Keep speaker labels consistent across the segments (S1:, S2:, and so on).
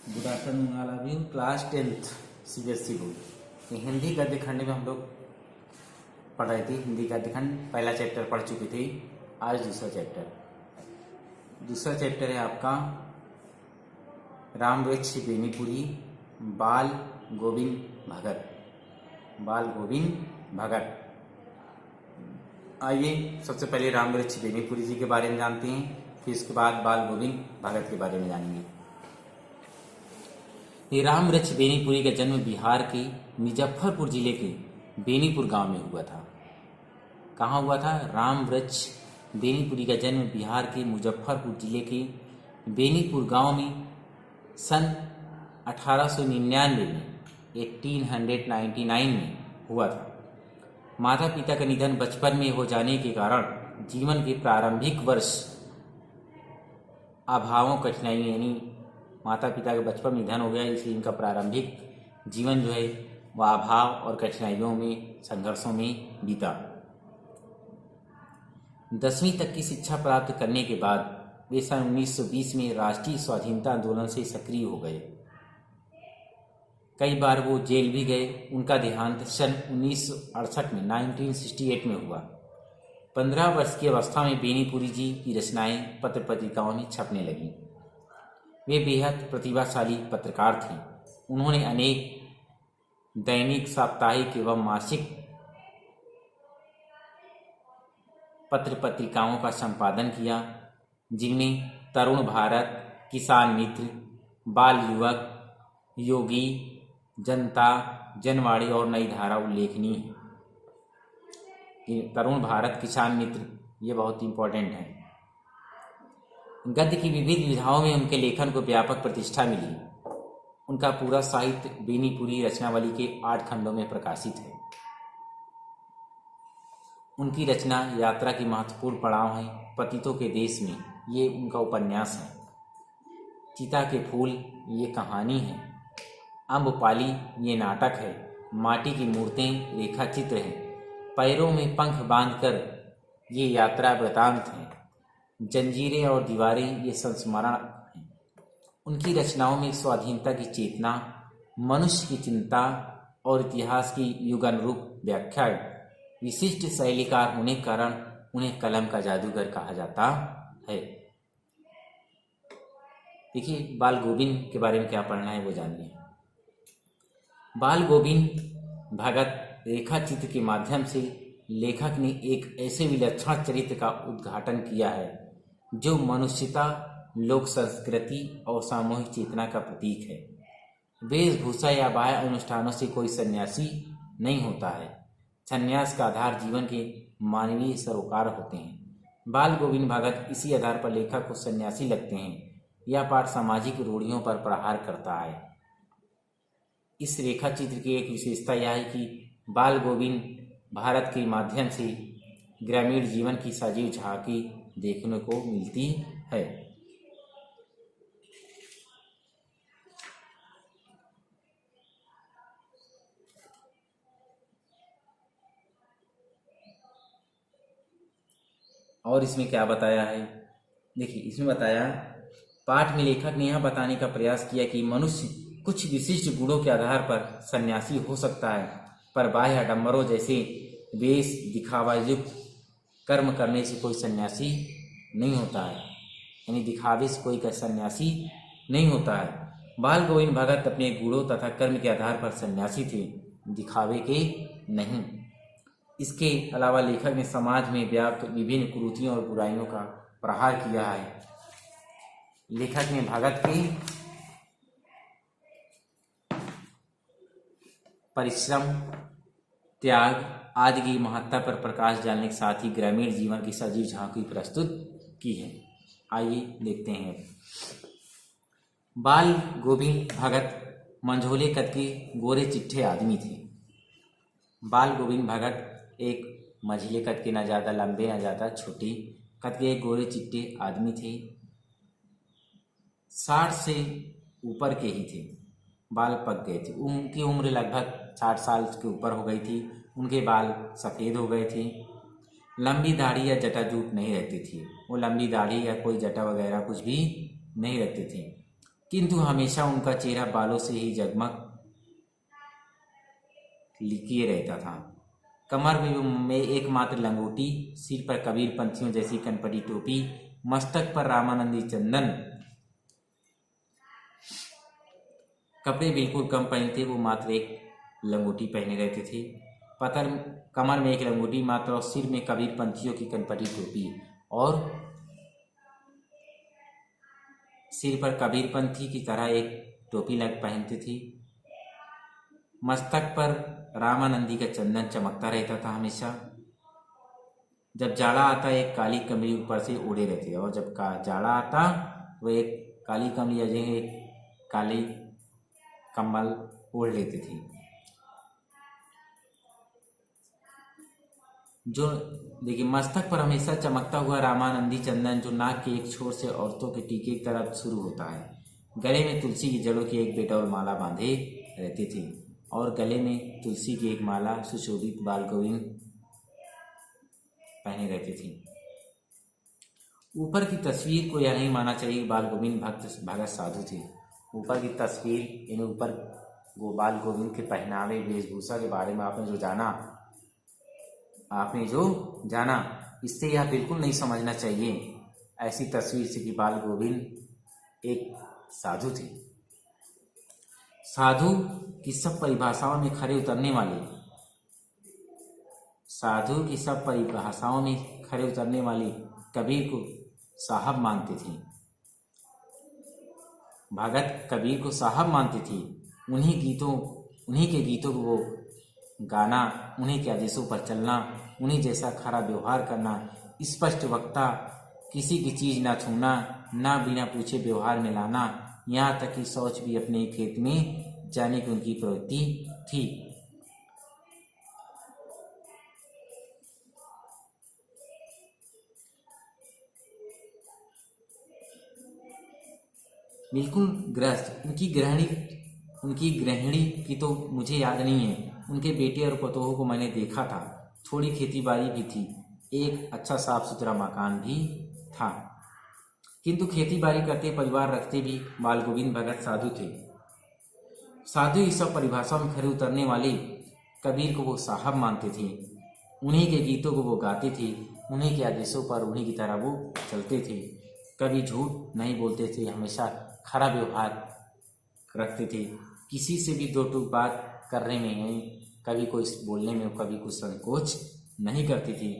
S1: Good afternoon all of you. Class 10th CBSE board. ये हिंदी गद्य खंड में हम लोग पढ़ रहे थे। हिंदी गद्य खंड पहला चैप्टर पढ़ चुके थे, आज दूसरा चैप्टर है आपका राम वृक्ष बेनीपुरी बाल गोविंद भगत। आइए सबसे पहले राम वृक्ष बेनीपुरी जी के बारे में जानते हैं, फिर उसके बाद बाल गोविंद भगत के बारे में जानेंगे। ये राम वृक्ष बेनीपुरी का जन्म बिहार के मुजफ्फरपुर जिले के बेनीपुर गांव में हुआ था। कहाँ हुआ था? राम वृक्ष बेनीपुरी का जन्म बिहार के मुजफ्फरपुर जिले के बेनीपुर गांव में सन 1899 में हुआ था। माता पिता का निधन बचपन में हो जाने के कारण जीवन के प्रारंभिक वर्ष अभावों कठिनाइयों, यानी माता पिता का बचपन में निधन हो गया, इसलिए इनका प्रारंभिक जीवन जो है वह अभाव और कठिनाइयों में, संघर्षों में बीता। 10वीं तक की शिक्षा प्राप्त करने के बाद वे सन 1920 में राष्ट्रीय स्वाधीनता आंदोलन से सक्रिय हो गए। कई बार वो जेल भी गए। उनका देहांत सन 1968 में 1968 में हुआ। 15 वर्ष की अवस्था में बेनीपुरी जी की रचनाएं पत्र पत्रिकाओं में छपने लगीं। वे बेहद प्रतिभाशाली पत्रकार थे। उन्होंने अनेक दैनिक, साप्ताहिक एवं मासिक पत्र पत्रिकाओं का संपादन किया, जिनमें तरुण भारत, किसान मित्र, बाल युवक, योगी, जनता, जनवाणी और नई धारा उल्लेखनीय है। तरुण भारत, किसान मित्र ये बहुत इंपॉर्टेंट है। गद्य की विविध विधाओं में उनके लेखन को व्यापक प्रतिष्ठा मिली। उनका पूरा साहित्य बेनीपुरी रचनावली के 8 खंडों में प्रकाशित है। उनकी रचना यात्रा की महत्वपूर्ण पड़ाव है। पतितों के देश में ये उनका उपन्यास है। चिता के फूल ये कहानी है। अम्बपाली ये नाटक है। माटी की मूर्तें रेखा चित्र है। पैरों में पंख बांधकर ये यात्रा वृतांत है। जंजीरें और दीवारें ये संस्मरण हैं। उनकी रचनाओं में स्वाधीनता की चेतना, मनुष्य की चिंता और इतिहास की युगानुरूप व्याख्या, विशिष्ट शैलीकार होने के कारण उन्हें कलम का जादूगर कहा जाता है। देखिए बाल गोविंद के बारे में क्या पढ़ना है वो जानिए। बाल गोविंद भगत रेखा चित्र के माध्यम से लेखक ने एक ऐसे विलक्षण चरित्र का उद्घाटन किया है जो मनुष्यता, लोक संस्कृति और सामूहिक चेतना का प्रतीक है। वेशभूषा या बाह्य अनुष्ठानों से कोई सन्यासी नहीं होता है। सन्यास का आधार जीवन के मानवीय सरोकार होते हैं। बाल गोविंद भगत इसी आधार पर लेखक को सन्यासी लगते हैं। यह पाठ सामाजिक रूढ़ियों पर प्रहार करता है। इस रेखा चित्र की एक विशेषता यह है कि बाल गोविंद भारत के माध्यम से ग्रामीण जीवन की सजीव झांकी देखने को मिलती है। और इसमें क्या बताया है? देखिए इसमें बताया, पाठ में लेखक ने यह बताने का प्रयास किया कि मनुष्य कुछ विशिष्ट गुणों के आधार पर सन्यासी हो सकता है, पर बाह्य आडंबरों जैसे वेश दिखावा युक्त कर्म करने से कोई सन्यासी नहीं होता है। यानी दिखावे से कोई सन्यासी नहीं होता है। बाल गोविंद भगत अपने गुणों तथा कर्म के आधार पर सन्यासी थे, दिखावे के नहीं। इसके अलावा लेखक ने समाज में व्याप्त विभिन्न कुरीतियों और बुराइयों का प्रहार किया है। लेखक ने भगत के परिश्रम, त्याग आदि की महत्ता पर प्रकाश डालने के साथ ही ग्रामीण जीवन की सजीव झांकी प्रस्तुत की है। आइए देखते हैं। बाल गोविंद भगत मंझोले कद के गोरे चिट्ठे आदमी थे। बाल गोविंद भगत एक मझिले कद के, न ज़्यादा लंबे न ज़्यादा छोटे कद के, एक गोरे चिट्टे आदमी थे। 60 से ऊपर के ही थे। बाल पक गए थे। उनकी उम्र लगभग 60 साल के ऊपर हो गई थी। उनके बाल सफ़ेद हो गए थे। लंबी दाढ़ी या जटा जूट नहीं रहती थी। वो लंबी दाढ़ी या कोई जटा वगैरह कुछ भी नहीं रखते थे। किंतु हमेशा उनका चेहरा बालों से ही जगमग किए रहता था। कमर में एकमात्र लंगोटी, सिर पर कबीर पंथियों जैसी कनपटी टोपी, मस्तक पर रामानंदी चंदन, कपड़े बिल्कुल कम पहनते, वो मात्र एक लंगोटी पहने रहते थे। पतर कमर में एक लंगोटी मात्र और सिर में कबीर पंथियों की कनपटी टोपी और सिर पर कबीर पंथी की तरह एक टोपी पहनते थे। मस्तक पर रामानंदी का चंदन चमकता रहता था हमेशा। जब जाड़ा आता एक काली कमली ऊपर से ओढ़े रहते और जब जाड़ा आता वो एक काली कमली अजय काली कंबल ओढ़ लेते थे। जो देखिए मस्तक पर हमेशा चमकता हुआ रामानंदी चंदन जो नाक के एक छोर से औरतों के टीके की तरफ शुरू होता है। गले में तुलसी की जड़ों की एक बेडौल माला बांधे रहते थे और गले में तुलसी की एक माला सुशोभित बाल गोविंद पहने रहते थे। ऊपर की तस्वीर को यह नहीं माना चाहिए कि बाल गोविंद भगत साधु थे। ऊपर की तस्वीर यानी ऊपर बाल गोविंद के पहनावे वेशभूषा के बारे में आपने जो जाना इससे यह बिल्कुल नहीं समझना चाहिए ऐसी तस्वीर से कि बाल गोविंद एक साधु थे। साधु की सब परिभाषाओं में खरे उतरने वाले कबीर को साहब मानते थे। भगत कबीर को साहब मानते थे। उन्हीं के गीतों को वो गाना, उन्हीं के आदेशों पर चलना, उन्हीं जैसा खरा व्यवहार करना, स्पष्ट वक्ता, किसी की चीज ना छूना, ना बिना पूछे व्यवहार में लाना, यहाँ तक कि शौच भी अपने खेत में जाने की उनकी प्रवृत्ति थी। बिल्कुल गृहस्थ। उनकी गृहिणी की तो मुझे याद नहीं है। उनके बेटे और पतोहों को मैंने देखा था। थोड़ी खेती बाड़ी भी थी, एक अच्छा साफ सुथरा मकान भी था। किंतु खेती बाड़ी करते, परिवार रखते भी बाल गोविंद भगत साधु थे। साधु इस सब परिभाषा में खरे उतरने वाले कबीर को वो साहब मानते थे। उन्हीं के गीतों को वो गाते थे, उन्हीं के आदेशों पर उन्हीं की तरह वो चलते थे। कभी झूठ नहीं बोलते थे, हमेशा खरा व्यवहार रखते थे। किसी से भी दो टूक बात करने में, कभी कोई बोलने में कभी कुछ संकोच नहीं करती थी।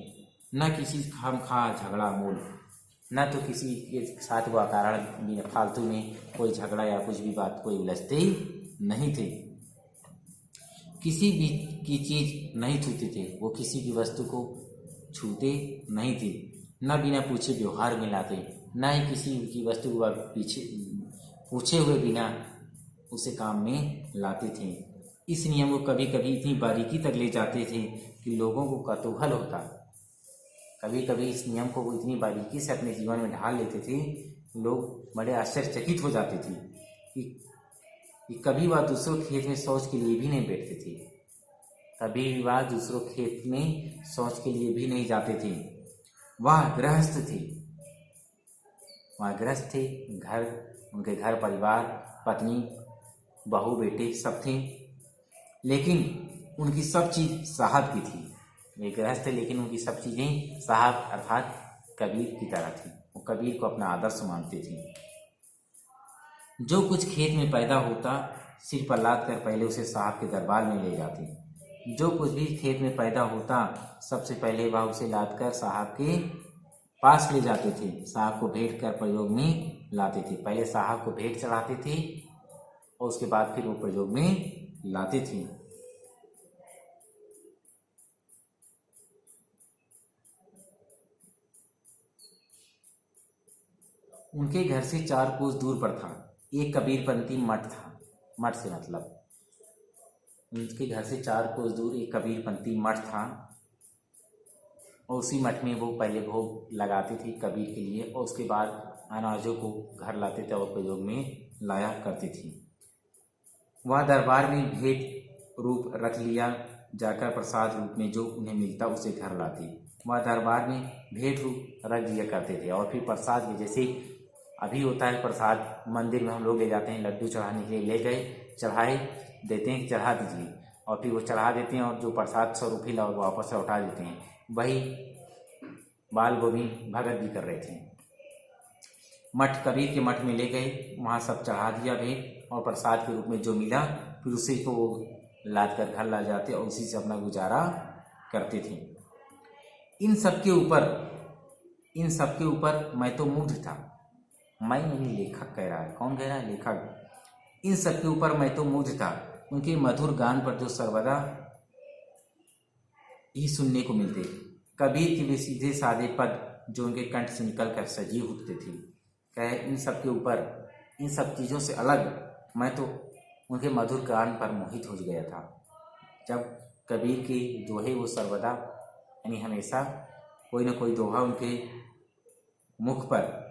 S1: न किसी खामखा झगड़ा मूल, न तो किसी के साथ वो अकारण फालतू में कोई झगड़ा या कुछ भी बात कोई उलझते ही नहीं थे। किसी भी की चीज नहीं छूते थे, वो किसी की वस्तु को छूते नहीं थे, न बिना पूछे व्यवहार में लाते, न ही किसी की वस्तु को पूछे हुए बिना उसे काम में लाते थे। इस नियम को कभी कभी इतनी बारीकी तक ले जाते थे कि लोगों को कतूहल होता। कभी कभी इस नियम को वो इतनी बारीकी से अपने जीवन में ढाल लेते थे, लोग बड़े आश्चर्यचकित हो जाते थे कि कभी वह दूसरों खेत में शौच के लिए भी नहीं बैठते थे। कभी भी वह दूसरों खेत में शौच के लिए भी नहीं जाते थे। वह गृहस्थ थे। उनके घर परिवार, पत्नी, बहू, बेटे सब थे, लेकिन उनकी सब चीज साहब की थी। वे गृहस्थ थे लेकिन उनकी सब चीजें साहब अर्थात कबीर की तरह थी। वो कबीर को अपना आदर्श मानते थे। जो कुछ खेत में पैदा होता, सिर पर लाद कर पहले उसे साहब के दरबार में ले जाते। जो कुछ भी खेत में पैदा होता, सबसे पहले वह उसे लाद कर साहब के पास ले जाते थे। साहब को भेंट कर प्रयोग में लाते थे। पहले साहब को भेंट चढ़ाते थे और उसके बाद फिर वो प्रयोग में लाते थे। उनके घर से 4 कोस दूर पर था एक कबीरपंथी मठ था। मठ से मतलब उनके घर से 4 कोस दूर एक कबीरपंथी मठ था और उसी मठ में वो पहले भोग लगाते थे कबीर के लिए और उसके बाद अनाजों को घर लाते थे और प्रयोग में लाया करती थी। वह दरबार में भेंट रूप रख लिया जाकर प्रसाद रूप में जो उन्हें मिलता उसे घर लाते। वह दरबार में भेंट रूप रख दिया करते थे और फिर प्रसाद में जैसे अभी होता है प्रसाद, मंदिर में हम लोग ले जाते हैं लड्डू चढ़ाने के लिए, ले गए चढ़ाए, देते हैं कि चढ़ा दीजिए, और फिर वो चढ़ा देते हैं और जो प्रसाद स्वरूप ही वापस लौटा देते हैं। वही बाल गोविंद भगत भी कर रहे थे। मठ, कबीर के मठ में ले गए, वहाँ सब चढ़ा दिया भेंट, और प्रसाद के रूप में जो मिला फिर उसी को लाद कर घर ला जाते और उसी से अपना गुजारा करते थे। इन सब के ऊपर मैं तो मुग्ध था। मैं नहीं, लेखक कह रहा है। कौन कह रहा है? लेखक। इन सब के ऊपर मैं तो मुग्ध था। उनके मधुर गान पर जो सर्वदा ही सुनने को मिलते, कबीर के वे सीधे सादे पद जो उनके कंठ से निकल कर सजीव उठते थे। कहे इन सब के ऊपर, इन सब चीज़ों से अलग मैं तो उनके मधुर गान पर मोहित हो गया था। जब कबीर के दोहे वो सर्वदा यानी हमेशा कोई ना कोई दोहा उनके मुख पर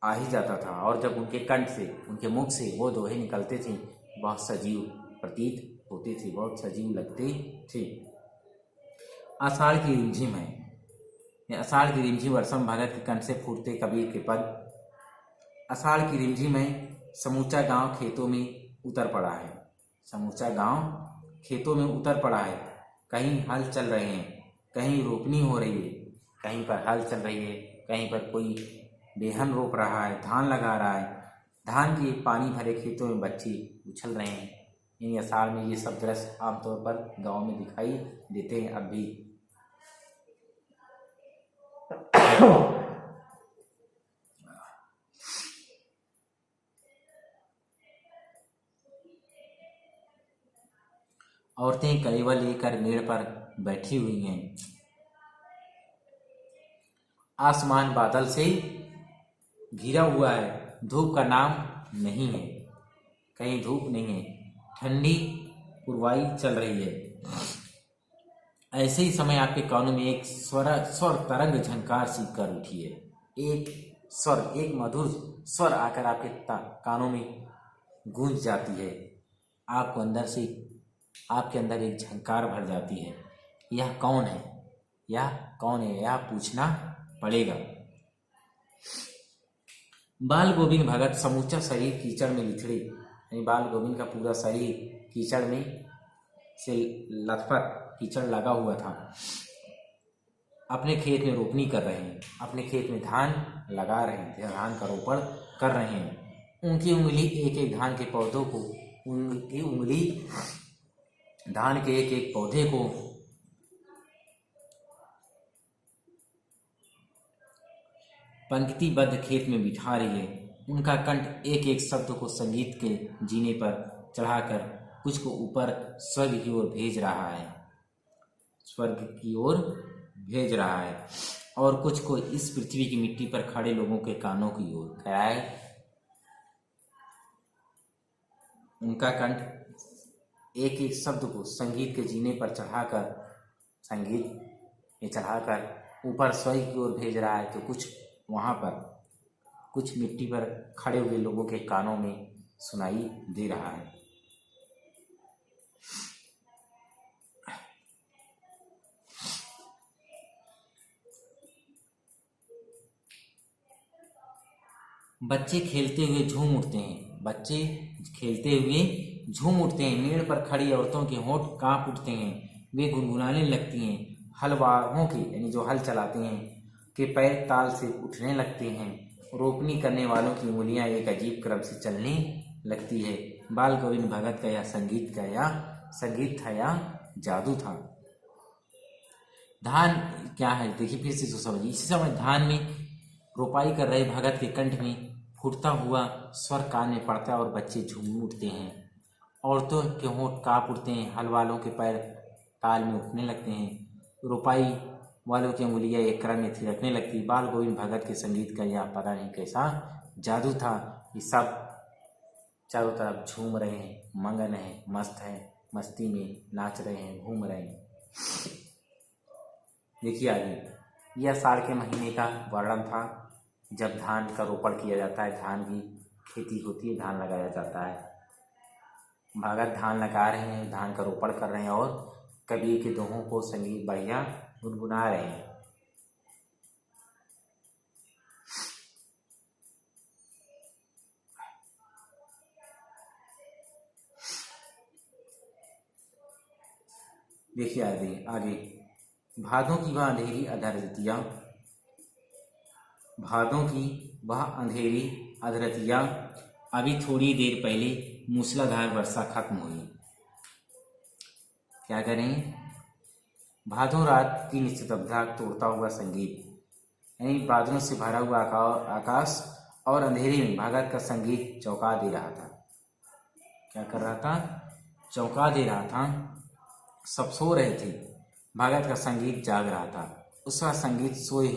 S1: आ ही जाता था, और जब उनके कंठ से, उनके मुख से वो दोहे निकलते थे, बहुत सजीव प्रतीत होते थे, बहुत सजीव लगते थे। आषाढ़ की रिमझिम है। आषाढ़ की रिमझिम वर्षम भगत के कंठ से फूटते कबीर के पद। आषाढ़ की रिमझिम में समूचा गांव खेतों में उतर पड़ा है। समूचा गांव खेतों में उतर पड़ा है। कहीं हल चल रहे हैं, कहीं रोपनी हो रही है, कहीं पर हल चल रही है, कहीं पर कोई बेहन रोप रहा है, धान लगा रहा है। धान के पानी भरे खेतों में बच्चे उछल रहे हैं। इन आषाढ़ में ये सब दृश्य आमतौर पर गांव में दिखाई देते हैं अब भी। औरतें कलेवा लेकर मेड़ पर बैठी हुई हैं। आसमान बादल से घिरा हुआ है, धूप का नाम नहीं है, कहीं धूप नहीं है, ठंडी पुरवाई चल रही है। ऐसे ही समय आपके कानों में एक स्वर तरंग झंकार सी कर उठी है। एक स्वर, एक मधुर स्वर आकर आपके कानों में गूंज जाती है। आपको अंदर से, आपके अंदर एक झंकार भर जाती है। यह कौन है? यह कौन है? यह पूछना पड़ेगा। बाल गोविंद भगत समूचा शरीर कीचड़ में लिथड़े, यानी बाल गोविंद का पूरा शरीर कीचड़ में से लथपथ, कीचड़ लगा हुआ था। अपने खेत में रोपनी कर रहे हैं, अपने खेत में धान लगा रहे हैं, धान का रोपण कर रहे हैं। उनकी उंगली एक एक धान के पौधों को, उनकी उंगली धान के एक एक पौधे को पंक्तिबद्ध खेत में बिठा रही है। उनका कंठ एक एक शब्द को संगीत के जीने पर चढ़ाकर कुछ को ऊपर स्वर्ग की ओर भेज रहा है, स्वर्ग की ओर भेज रहा है, और कुछ को इस पृथ्वी की मिट्टी पर खड़े लोगों के कानों की ओर। क्या है? उनका कंठ एक एक शब्द को संगीत के जीने पर चढ़ाकर, संगीत में चढ़ाकर ऊपर स्वर्ग की ओर भेज रहा है, तो कुछ वहाँ पर, कुछ मिट्टी पर खड़े हुए लोगों के कानों में सुनाई दे रहा है। बच्चे खेलते हुए झूम उठते हैं, बच्चे खेलते हुए झूम उठते हैं। मेड़ पर खड़ी औरतों के होंठ कांप उठते हैं। वे गुनगुनाने लगती हैं। हलवारों के, यानी जो हल चलाते हैं, के पैर ताल से उठने लगते हैं। रोपनी करने वालों की उंगलियां एक अजीब क्रम से चलने लगती है। बाल गोविंद भगत का यह संगीत था या जादू था? धान क्या है, देखिए फिर से तो समझिए। इसी समय धान में रोपाई कर रहे भगत के कंठ में फूटता हुआ स्वर कान में पड़ता है और बच्चे झूम उठते हैं। औरतों के होंठ कांप उठते हैं। हल वालों के पैर ताल में उठने लगते हैं। रोपाई वालों की उंगलियां एक क्रम में थिरकने लगती। बाल गोविंद भगत के संगीत का यह पता नहीं कैसा जादू था। ये सब चारों तरफ झूम रहे हैं, मगन हैं, मस्त हैं, मस्ती में नाच रहे हैं, घूम रहे हैं। देखिए आगे, यह साल के महीने का वर्णन था जब धान का रोपण किया जाता है, धान की खेती होती है, धान लगाया जाता है। भगत धान लगा रहे हैं, धान का रोपण कर रहे हैं और कबीर के दोहों को संगीत बढ़िया गुनगुना रहे हैं। देखिए आगे भादों की वह अंधेरी अधरतिया, भादों की वह अंधेरी अधरतिया, अभी थोड़ी देर पहले मूसलाधार वर्षा खत्म हुई। क्या करें? भादों रात की निस्तब्धता तोड़ता हुआ संगीत, यानी बादलों से भरा हुआ आकाश और अंधेरे में भगत का संगीत चौंका दे रहा था। क्या कर रहा था? चौंका दे रहा था। सब सो रहे थे, भगत का संगीत जाग रहा था। उसका संगीत सोए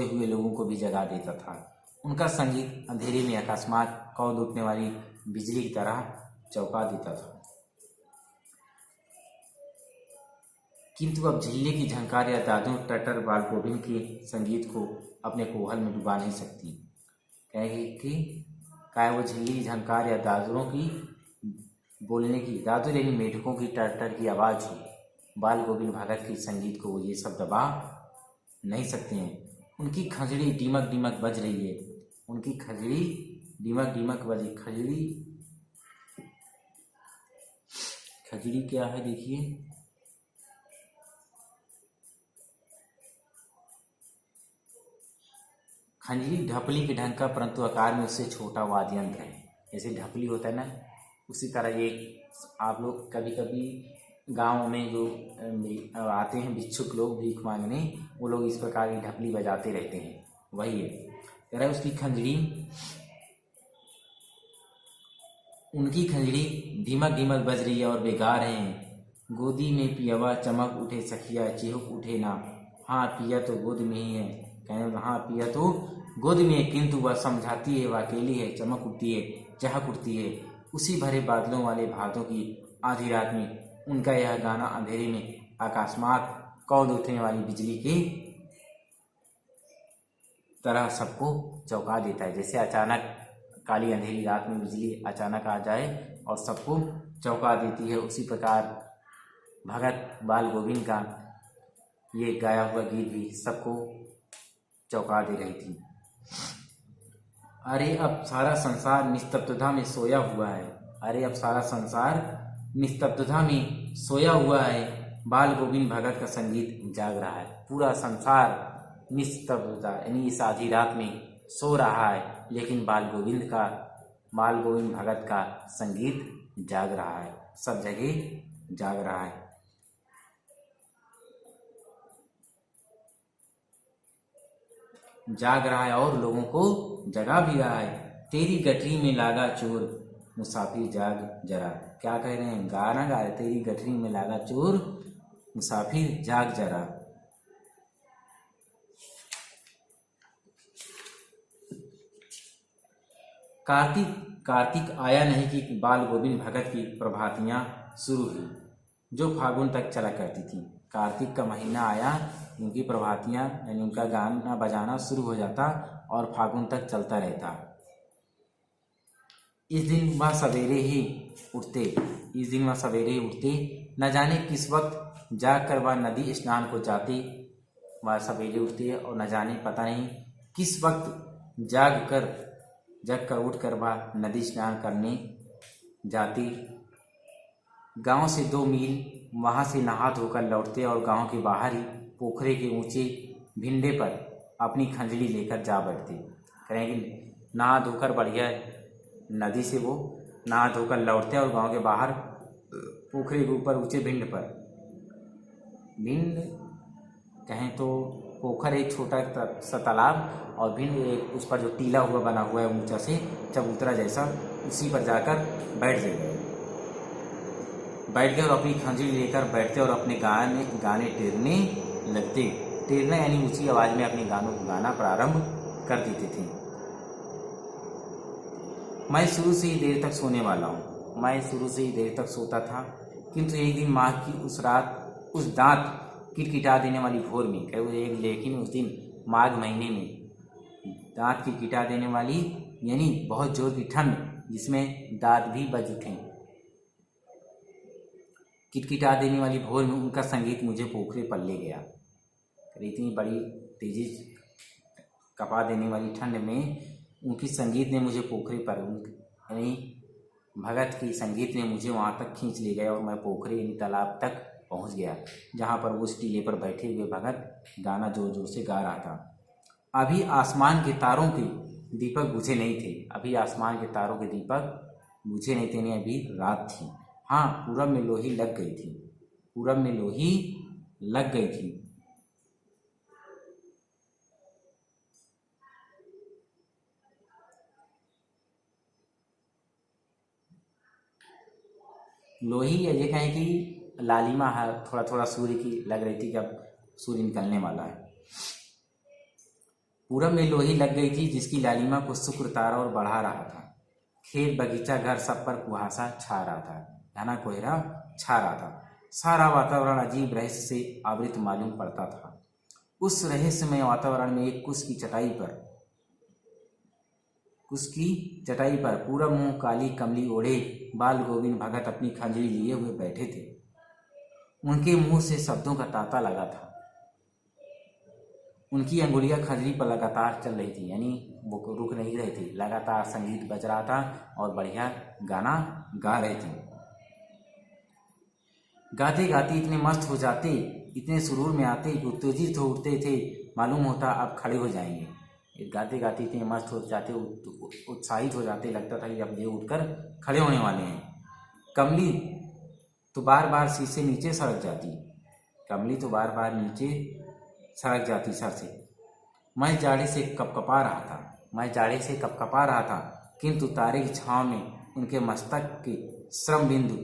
S1: हुए लोगों को भी जगा देता था। उनका संगीत अंधेरे में अकस्मात कौंध उठने वाली बिजली की तरह चौंका देता था। किंतु अब झिल्ली की झंकार या दादू टटर बाल गोविंद के संगीत को अपने कोहल में डुबा नहीं सकती। कहेगी कि क्या वो झिल्ली की झंकार या दादुओं की बोलने की, दादू यानी मेढकों की टटर की आवाज़ हो, बाल गोविंद भगत के संगीत को वो ये सब दबा नहीं सकते हैं। उनकी खंजड़ी डीमक डीमक बज रही है, उनकी खंजड़ी डीमक डीमक बजी। खंजड़ी क्या है? देखिए, खंजरी ढपली के ढंग का परंतु आकार में उससे छोटा वाद्य यंत्र है। जैसे ढपली होता है ना, उसी तरह ये आप लोग कभी कभी गाँव में जो आते हैं भिक्षुक लोग भीख मांगने, वो लोग इस प्रकार की ढपली बजाते रहते हैं, वही है। कह रहा है उसकी खंजरी, उनकी खंजरी धीमक धीमक बज रही है और वे गा रहे हैं, गोदी में पियवा चमक उठे सखिया चिहुक उठे ना, हाँ पिया तो गोद में ही है। कहने हाँ पिया तो गोद में है, किंतु वह समझाती है, वह अकेली है, चमक उठती है, चहक उठती है। उसी भरे बादलों वाले भादों की आधी रात में उनका यह गाना अंधेरे में अकस्मात कौंध उठने वाली बिजली की तरह सबको चौंका देता है। जैसे अचानक काली अंधेरी रात में बिजली अचानक आ जाए और सबको चौंका देती है, उसी प्रकार भगत बाल गोविंद का ये गाया हुआ गीत भी सबको चौंका दे रही थी। अरे अब सारा संसार निस्तब्धता में सोया हुआ है, अरे अब सारा संसार निस्तब्धता में सोया हुआ है, बाल गोविंद भगत का संगीत जाग रहा है। पूरा संसार निस्तब्धता यानी इस आधी रात में सो रहा है, लेकिन बाल गोविंद भगत का संगीत जाग रहा है, सब जगह जाग रहा है। जाग रहा है और लोगों को जगा भी रहा है। तेरी गठरी में लागा चोर मुसाफिर जाग जरा। क्या कह रहे हैं? गाना गा रहे, तेरी गठरी में लागा चोर मुसाफिर जाग जरा। कार्तिक आया नहीं कि बाल गोविंद भगत की प्रभातियां शुरू हुई, जो फागुन तक चला करती थी। कार्तिक का महीना आया, उनकी प्रभातियां यानी उनका गाना बजाना शुरू हो जाता और फागुन तक चलता रहता। इस दिन वह सवेरे ही उठते, न जाने किस वक्त जाकर वह नदी स्नान को जाते। वह सवेरे उठती है और न जाने पता नहीं किस वक्त जग कर उठकर वह नदी स्नान करने जाती। गांव से 2 मील वहां से नहा धोकर लौटते और गांव के बाहर ही पोखरे के ऊंचे भिंडे पर अपनी खंजड़ी लेकर जा बैठते। करेंगे नहा धोकर बढ़िया नदी से वो नहा धोकर लौटते और गांव के बाहर पोखरे के ऊपर ऊंचे भिंड कहें तो पोखर एक छोटा सा तालाब और भिंड एक उस पर जो टीला हुआ बना हुआ है ऊंचा से चबूतरा जैसा, उसी पर जाकर बैठ गए और अपनी खंजड़ी लेकर बैठते और अपने गाने टेरने लगते। टेरना यानी ऊंची आवाज में अपने गानों को गाना प्रारंभ कर देते थे। मैं शुरू से ही देर तक सोने वाला हूँ, मैं शुरू से ही देर तक सोता था, किंतु एक दिन माँ की उस दांत किटकिटा देने वाली भोर में लेकिन उस दिन माघ महीने में दांत किटकिटा देने वाली यानी बहुत जोर की ठंड जिसमें दांत भी बज उठे, किटकिटा देने वाली भोर में उनका संगीत मुझे पोखरे पर ले गया। इतनी बड़ी तेजी कपा देने वाली ठंड में उनकी संगीत ने मुझे पोखरे पर यानी भगत की संगीत ने मुझे वहाँ तक खींच ले गया और मैं पोखरे यानी तालाब तक पहुंच गया, जहां पर वो उस टीले पर बैठे हुए भगत गाना जोर जोर से गा रहा था। अभी आसमान के तारों के दीपक बुझे नहीं थे, अभी आसमान के तारों के दीपक बुझे नहीं थे, यानी अभी रात थी। हाँ, पूरब में लोही लग गई थी, पूरब में लोही लग गई थी। लोही या ये कहें कि लालिमा है, थोड़ा थोड़ा सूर्य की लग रही थी कि अब सूर्य निकलने वाला है। पूरब में लोही लग गई थी जिसकी लालिमा को शुक्र तारा और बढ़ा रहा था। खेत बगीचा घर सब पर कुहासा छा रहा था, घना कोहरा छा रहा था। सारा वातावरण अजीब रहस्य से आवृत मालूम पड़ता था। उस रहस्यमय वातावरण में एक कुश की चटाई पर पूरब मुंह काली कमली ओढ़े बाल गोविंद भगत अपनी खंजरी लिए हुए बैठे थे। उनके मुंह से शब्दों का तांता लगा था। उनकी अंगुलियां खंजरी पर लगातार चल रही थी, यानी वो रुक नहीं रही थी, लगातार संगीत बज रहा था और बढ़िया गाना गा रहे थे। गाते गाते इतने मस्त हो जाते, इतने सुरूर में आते कि उत्तेजित हो उठते थे, मालूम होता अब खड़े हो जाएंगे। गाते गाते इतने मस्त हो जाते, उत्साहित हो जाते, लगता था कि अब ये उठकर खड़े होने वाले हैं। कमली तो बार बार शीशे नीचे सड़क जाती, कमली तो बार बार नीचे सड़क जाती सर से। मैं जाड़े से कपकपा रहा था, किंतु तारे की छांव में उनके मस्तक के श्रम बिंदु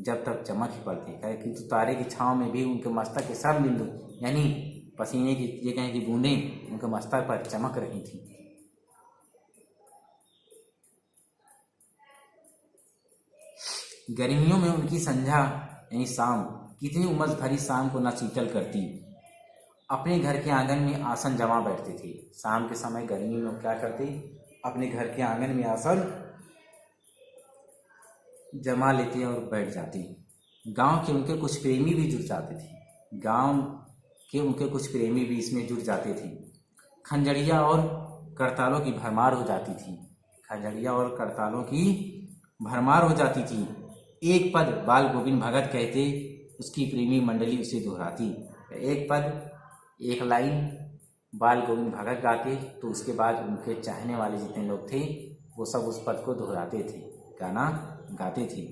S1: जब तक चमक ही पड़ती, किंतु तारे की छांव में भी उनके मस्तक के श्रम बिंदु यानी पसीने की ये कहें कि बूंदें उनके मस्तक पर चमक रही थी। गर्मियों में उनकी संध्या यानी शाम कितनी उमस भरी शाम को न शीतल करती। अपने घर के आंगन में आसन जमा बैठते थे। शाम के समय गर्मी में क्या करते, अपने घर के आंगन में आसन जमा लेते और बैठ जाते। गांव के उनके कुछ प्रेमी भी जुट जाते थे, गांव के उनके कुछ प्रेमी भी इसमें जुट जाते थे। खंजड़िया और करतालों की भरमार हो जाती थी, खंजड़िया और करतालों की भरमार हो जाती थी। एक पद बाल गोविंद भगत कहते, उसकी प्रेमी मंडली उसे दोहराती। एक पद एक लाइन बाल गोविंद भगत गाते तो उसके बाद उनके चाहने वाले जितने लोग थे वो सब उस पद को दोहराते थे, गाना गाते थे,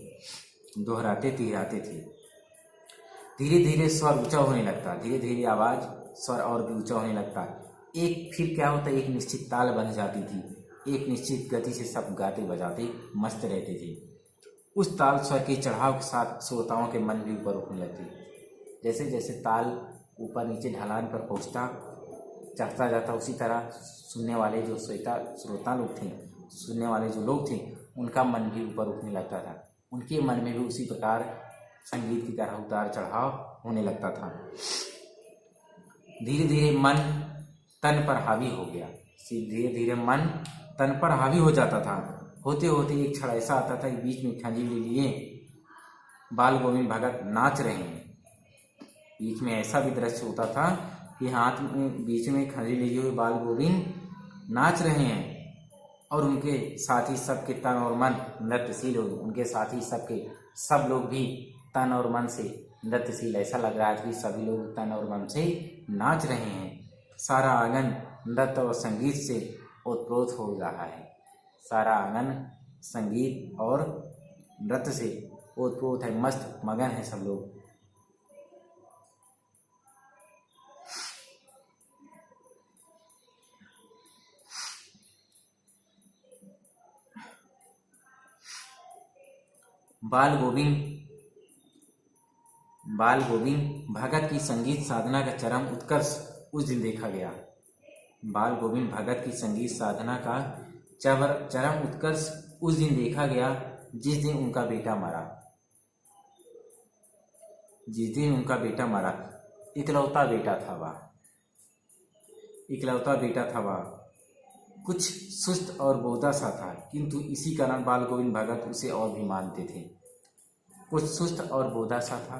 S1: दोहराते तिहराते थे। धीरे धीरे स्वर ऊंचा होने लगता, धीरे धीरे आवाज स्वर और भी ऊंचा होने लगता। एक फिर क्या होता, एक निश्चित ताल बन जाती थी, एक निश्चित गति से सब गाते बजाते मस्त रहते थे। उस ताल स्वर के चढ़ाव के साथ श्रोताओं के मन भी ऊपर उठने लगते। जैसे जैसे ताल ऊपर नीचे ढलान पर पहुंचता चढ़ता जाता, उसी तरह सुनने वाले जो श्रोता लोग थे, सुनने वाले जो लोग थे, उनका मन भी ऊपर उठने लगता था। उनके मन में भी उसी प्रकार संगीत की तरह उतार चढ़ाव होने लगता था। धीरे धीरे मन तन पर हावी हो गया, धीरे धीरे मन तन पर हावी हो जाता था। होते होते एक क्षण ऐसा आता था कि बीच में खंजरी लिए बाल गोविंद भगत नाच रहे हैं। बीच में ऐसा भी दृश्य होता था कि हाथ में बीच में खंजरी लिए हुए बाल गोविंद नाच रहे हैं और उनके साथी सबके तन और मन नृत्यशील हो, उनके साथी सबके सब लोग भी तन और मन से नृत्यशील, ऐसा लग रहा है कि सभी लोग तन और मन से नाच रहे हैं। सारा आंगन नृत्य और संगीत से ओतप्रोत हो रहा है, सारा आंगन संगीत और नृत्य से ओतप्रोत है, मस्त मगन है सब लोग। बाल गोविंद भगत की संगीत साधना का चरम उत्कर्ष उस दिन देखा गया। बाल गोविंद भगत की संगीत साधना का चरम उत्कर्ष उस दिन देखा गया जिस दिन उनका बेटा मरा, जिस दिन उनका बेटा मरा। इकलौता बेटा था वह, इकलौता बेटा था वह। कुछ सुस्त और बोधा सा था, किंतु इसी कारण बाल गोविंद भगत उसे और भी मानते थे। कुछ सुस्त और बोधा सा था,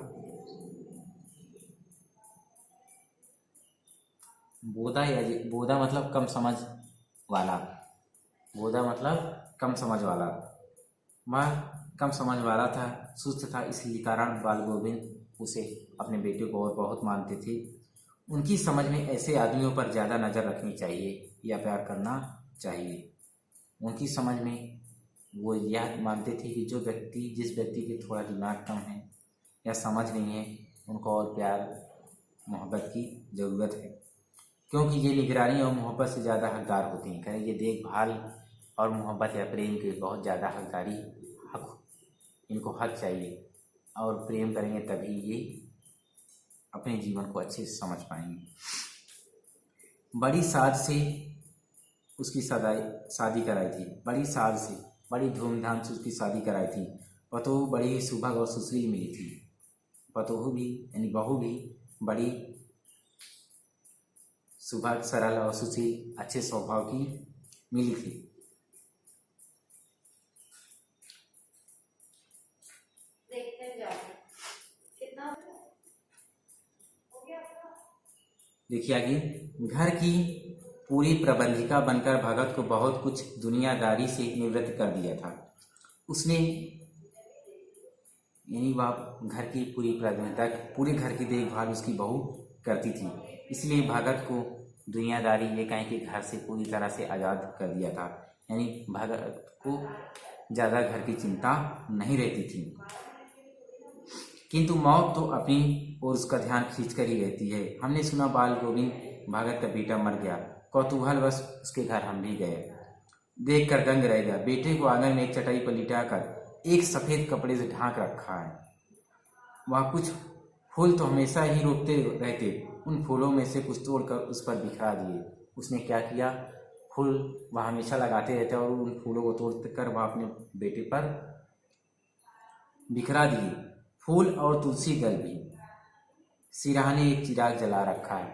S1: बोधा मतलब कम समझ वाला, बोधा मतलब कम समझ वाला। वह कम समझ वाला था, सुस्त था, इसलिए कारण बाल गोविंद उसे अपने बेटे को और बहुत मानते थे। उनकी समझ में ऐसे आदमियों पर ज़्यादा नज़र रखनी चाहिए या प्यार करना चाहिए। उनकी समझ में वो यह मानते थे कि जिस व्यक्ति के थोड़ा दिमाग कम है या समझ नहीं है, उनको और प्यार मोहब्बत की ज़रूरत है, क्योंकि ये निगरानी और मोहब्बत से ज़्यादा हकदार होते हैं। कहें ये देखभाल और मोहब्बत या प्रेम के बहुत ज़्यादा हक इनको हक चाहिए, और प्रेम करेंगे तभी ये अपने जीवन को अच्छे से समझ पाएंगे। बड़ी साज से उसकी शादी कराई थी, बड़ी साज से, बड़ी धूमधाम से उसकी शादी कराई थी। पतोहू बड़ी ही सुभग और सुशील मिली थी। पतोहू भी यानी बहू भी बड़ी सुभग, सरल और सुशील, अच्छे स्वभाव की मिली थी। देखिए आगे, घर की पूरी प्रबंधिका बनकर भगत को बहुत कुछ दुनियादारी से निवृत्त कर दिया था। उसने यानी वह घर की पूरी प्रबंधक, पूरे घर की देखभाल उसकी बहू करती थी, इसलिए भगत को दुनियादारी, ये कहें कि घर से पूरी तरह से आज़ाद कर दिया था। यानी भगत को ज़्यादा घर की चिंता नहीं रहती थी। किंतु मौत तो अपनी और उसका ध्यान खींच कर ही रहती है। हमने सुना बाल गोविंद भगत का बेटा मर गया, कौतूहलवश उसके घर हम भी गए। देखकर दंग रह गया। बेटे को आंगन में एक चटाई पर लिटाकर एक सफ़ेद कपड़े से ढांक रखा है। वह कुछ फूल तो हमेशा ही रोकते रहते, उन फूलों में से कुछ तोड़कर उस पर बिखरा दिए। उसने क्या किया, फूल वह हमेशा लगाते रहते और उन फूलों को तोड़कर वह अपने बेटे पर बिखरा दिए। फूल और तुलसी दल भी। सिरहाने एक चिराग जला रखा है,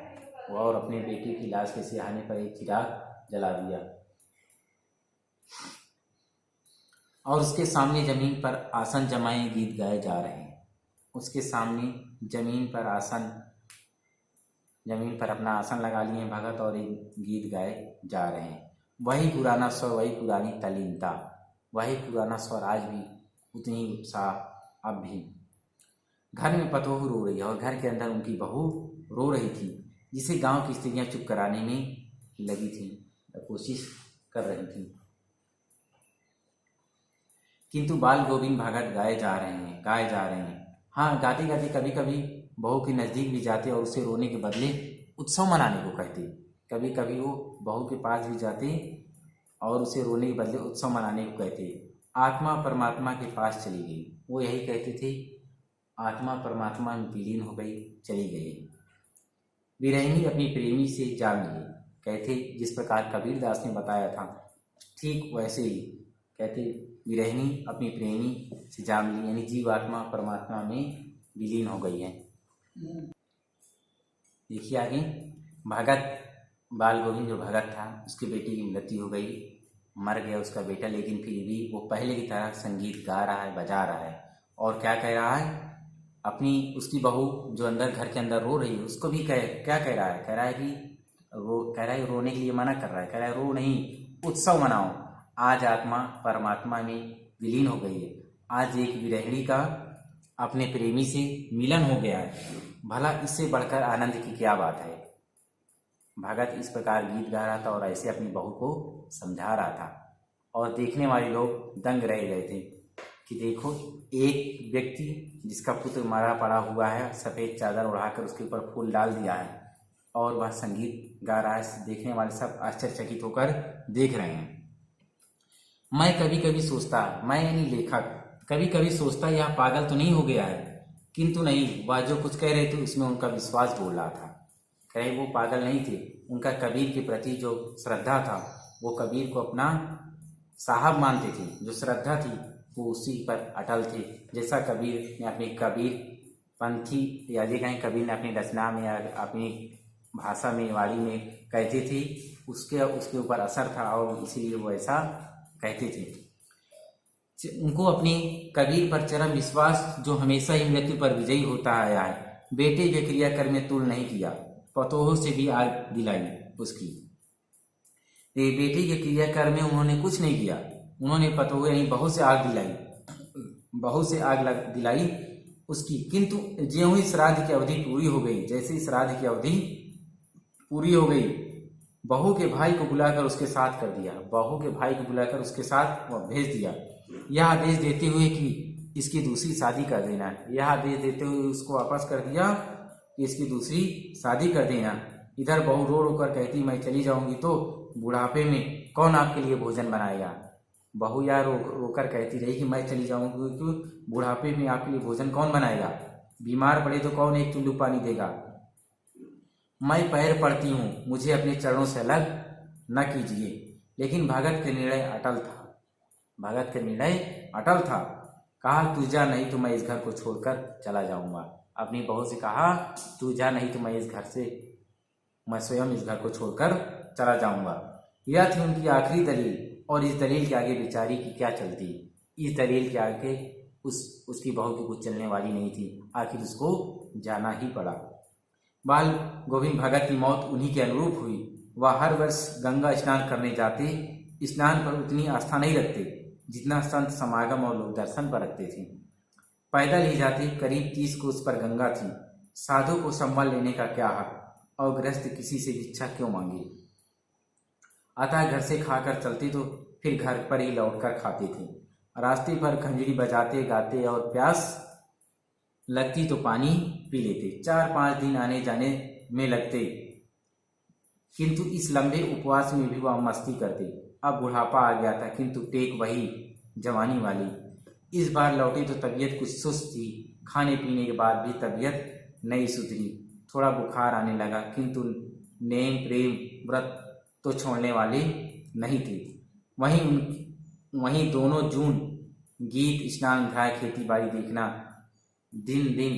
S1: और अपने बेटे की लाश के सिरहाने पर एक चिराग जला दिया, और उसके सामने जमीन पर आसन जमाए गीत गाए जा रहे हैं। उसके सामने जमीन पर अपना आसन लगा लिए भगत और एक गीत गाए जा रहे हैं। वही पुराना स्वर, वही पुरानी तल्लीनता, वही पुराना स्वर आज भी, उतनी उत्साह अब भी। घर में पतोहू रो रही है और घर के अंदर उनकी बहू रो रही थी, जिसे गांव की स्त्रियां चुप कराने में लगी थी, कोशिश कर रही थी। किंतु बाल गोविंद भगत गाए जा रहे हैं। हाँ, गाते गाते कभी कभी बहू के नज़दीक भी जाते और उसे रोने के बदले उत्सव मनाने को कहते। कभी कभी वो बहू के पास भी जाते और उसे रोने के बदले उत्सव मनाने को कहते। आत्मा परमात्मा के पास चली गई, वो यही कहते थे, आत्मा परमात्मा में विलीन हो गई, चली गई। विरहिणी अपनी प्रेमी से जा मिली, कहते जिस प्रकार कबीर दास ने बताया था, ठीक वैसे ही कहते विरहिणी अपनी प्रेमी से जा मिली, यानी जीवात्मा परमात्मा में विलीन हो गई है। देखिए आगे, भगत बाल गोविंद जो भगत था, उसके बेटे की मृत्यु हो गई, मर गया उसका बेटा, लेकिन फिर भी वो पहले की तरह संगीत गा रहा है, बजा रहा है, और क्या कह रहा है, उसकी बहू जो अंदर घर के अंदर रो रही है उसको भी क्या कह रहा है, कह रहा है रोने के लिए मना कर रहा है, कह रहा है रो नहीं, उत्सव मनाओ, आज आत्मा परमात्मा में विलीन हो गई है, आज एक विरहिणी का अपने प्रेमी से मिलन हो गया है, भला इससे बढ़कर आनंद की क्या बात है। भगत इस प्रकार गीत गा रहा था और ऐसे अपनी बहू को समझा रहा था, और देखने वाले लोग दंग रह गए थे कि देखो, एक व्यक्ति जिसका पुत्र मारा पड़ा हुआ है, सफ़ेद चादर उड़ाकर उसके ऊपर फूल डाल दिया है, और वह संगीत गा रहा है। देखने वाले सब आश्चर्यचकित होकर देख रहे हैं। मैं कभी कभी सोचता, मैं यानी लेखक कभी कभी सोचता यह पागल तो नहीं हो गया है, किंतु नहीं, वह जो कुछ कह रहे थे उसमें उनका विश्वास बोल रहा था। कहे वो पागल नहीं थे, उनका कबीर के प्रति जो श्रद्धा था, वो कबीर को अपना साहब मानते थे, जो श्रद्धा थी वो उसी पर अटल थे। जैसा कबीर ने अपनी कबीर पंथी या ये कहें कबीर ने अपनी रचना में या अपनी भाषा में, वाणी में कहते थे, उसके ऊपर असर था और इसीलिए वो ऐसा कहते थे। उनको अपनी कबीर पर चरम विश्वास, जो हमेशा ही मृत्यु पर विजयी होता आया है। बेटे के क्रियाकर्म में तुल नहीं किया, पतोहों से भी आग दिलाई उसकी। बेटे के क्रियाकर्म में उन्होंने कुछ नहीं किया, उन्होंने पतोह यानी बहू से आग दिलाई, उसकी, किंतु ज्यों ही श्राद्ध की अवधि पूरी हो गई, जैसे ही श्राद्ध की अवधि पूरी हो गई, बहू के भाई को बुलाकर उसके साथ कर दिया, बहू के भाई को बुलाकर उसके साथ वह भेज दिया, यह आदेश देते हुए कि इसकी दूसरी शादी कर देना। यह आदेश देते हुए उसको वापस कर दिया कि इसकी दूसरी शादी कर देना। इधर बहू रो रो कर कहती मैं चली जाऊंगी तो बुढ़ापे में कौन आपके लिए भोजन बनाएगा। बहू यार रोकर कहती रही कि मैं चली जाऊंगी तो बुढ़ापे में आपके लिए भोजन कौन बनाएगा, बीमार पड़े तो कौन एक चुल्लू पानी देगा। मैं पैर पड़ती हूँ, मुझे अपने चरणों से अलग न कीजिए। लेकिन भगत का निर्णय अटल था, भगत का निर्णय अटल था। कहा तू जा, नहीं तो मैं इस घर को छोड़कर चला जाऊंगा। अपनी बहू से कहा तू जा, नहीं तो मैं इस घर से, मैं स्वयं इस घर को छोड़कर चला जाऊंगा। यह थी उनकी आखिरी दलील, और इस दलील के आगे बेचारी की क्या चलती। इस दलील के आगे उसकी बहू की कुछ चलने वाली नहीं थी, आखिर उसको जाना ही पड़ा। बाल गोविंद भगत की मौत उन्हीं के अनुरूप हुई। वह हर वर्ष गंगा स्नान करने जाते, स्नान पर उतनी आस्था नहीं रखते जितना संत समागम और लोक दर्शन पर रखते थे। पैदल ही जाते, करीब 30 कोस पर गंगा थी। साधु को संभाल लेने का क्या हक, और गृहस्थ किसी से भिक्षा क्यों मांगे। अतः घर से खाकर चलते तो फिर घर पर ही लौटकर खाते थे। रास्ते पर खंजरी बजाते गाते और प्यास लगती तो पानी पी लेते। 4-5 दिन आने जाने में लगते, किंतु इस लंबे उपवास में भी वह मस्ती करते। अब बुढ़ापा आ गया था, किंतु टेक वही जवानी वाली। इस बार लौटे तो तबीयत कुछ सुस्त थी। खाने पीने के बाद भी तबीयत नहीं सुधरी। थोड़ा बुखार आने लगा, किंतु नेम प्रेम व्रत तो छोड़ने वाले नहीं थे। वहीं दोनों जून गीत स्नान ध्यान खेती बाड़ी देखना दिन दिन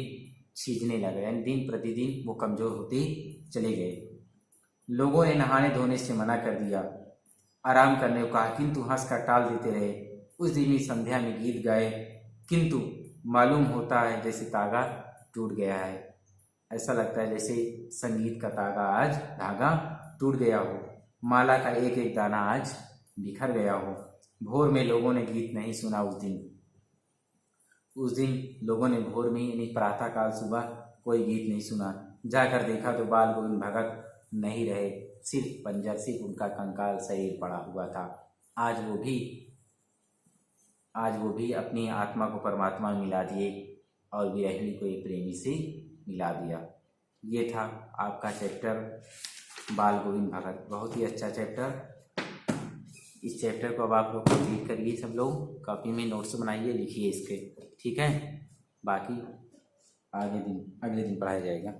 S1: छीजने लगा, यानी दिन प्रतिदिन वो कमजोर होते चले गए। लोगों ने नहाने धोने से मना कर दिया, आराम करने को कहा, किंतु हंस कर टाल देते रहे। उस दिन ही संध्या में गीत गाए, किंतु मालूम होता है जैसे तागा टूट गया है। ऐसा लगता है जैसे संगीत का तागा आज धागा टूट गया हो, माला का एक एक दाना आज बिखर गया हो। भोर में लोगों ने गीत नहीं सुना उस दिन लोगों ने भोर में यानी प्रातः काल सुबह कोई गीत नहीं सुना। जाकर देखा तो बाल गोविंद भगत नहीं रहे, सिर्फ पंजर, सिर्फ उनका कंकाल शरीर पड़ा हुआ था। आज वो भी अपनी आत्मा को परमात्मा में मिला दिए और विरहिणी को एक प्रेमी से मिला दिया। ये था आपका चैप्टर बाल गोविंद भगत, बहुत ही अच्छा चैप्टर। इस चैप्टर को अब आप लोग कंप्लीट करिए, सब लोग कॉपी में नोट्स बनाइए, लिखिए इसके, ठीक है। बाकी अगले दिन पढ़ाया जाएगा।